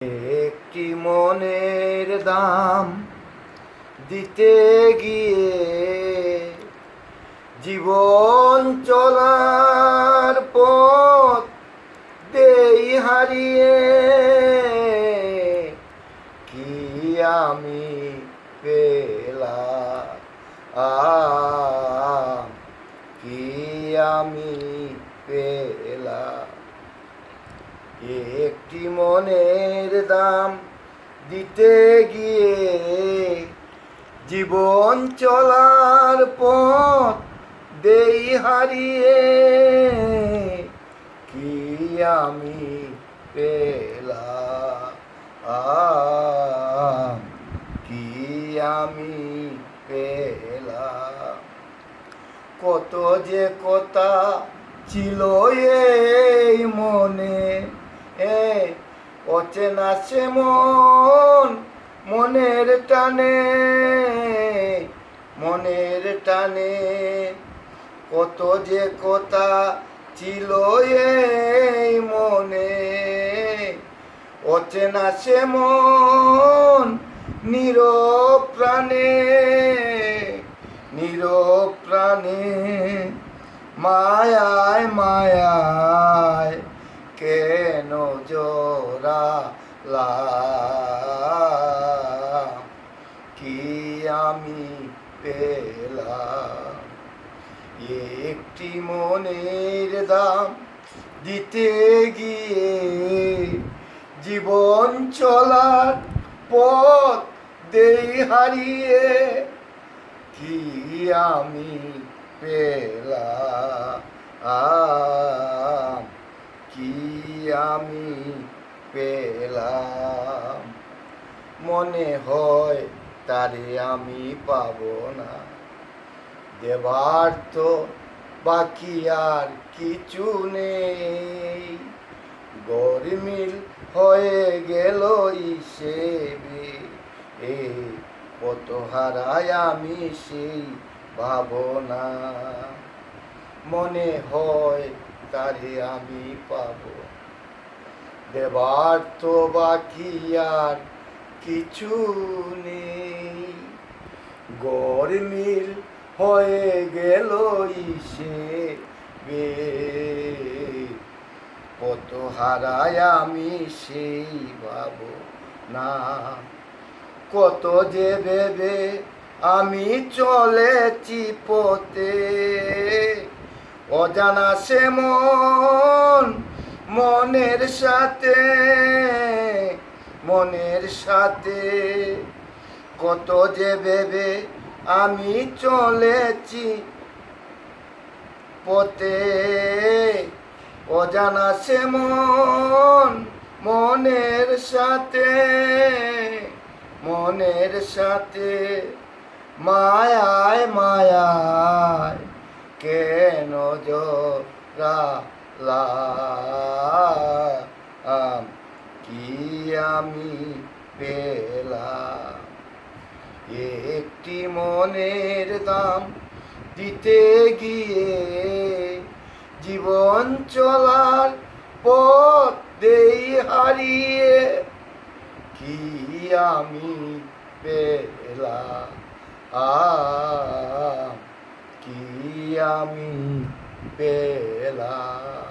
একটি মনের দাম দিতে গিয়ে জীবন চলার পথ দেই হারিয়ে। কি আমি পেলাম, কি আমি পেলাম। একটি মনের দাম দিতে গিয়ে জীবন চলার পথ দেই হারিয়ে। কি আমি পেলাম, কি আমি পেলাম। কত যে কথা ছিল এই মনে, অচেনা সে মন মনের টানে, মনের টানে। কত যে কথা ছিল এই মনে, অচেনা সে মন নীরব প্রাণে, নীরব প্রাণে। মায়ায় মায়ায় কেন জড়ালাম, কি আমি পেলাম। একটি মনের দাম দিতে গিয়ে জীবন চলার পথ দেই হারিয়ে। কি আমি পেলাম, কি আমি পেলাম। মনে হয় তারে আমি পাবো না, দেবার তো বাকি আর কিছু নেই। গরমিল হয়ে গেল হিসেবে, কত হারায় আমি সেই ভাবনা। মনে হয় তারে আমি পাবো, দেবার তো বাকি আর কিছু নেই। গরমিল হয়ে গেল হিসেবে, কত হারায় আমি সেই ভাবনা। কত যে ভেবে আমি চলেছি পথে, অজানা সে মন মনের সাথে, মনের সাথে। কত যে ভেবে আমি চলেছি পথে, অজানা সে মন মনের সাথে, মনের সাথে। মায়ায় মায়ায় কেন জড়ালাম, কি আমি পেলাম। একটি মনের দাম দিতে গিয়ে জীবন চলার পথ দেই হারিয়ে। কি আমি পেলাম, কি আমি পেলাম।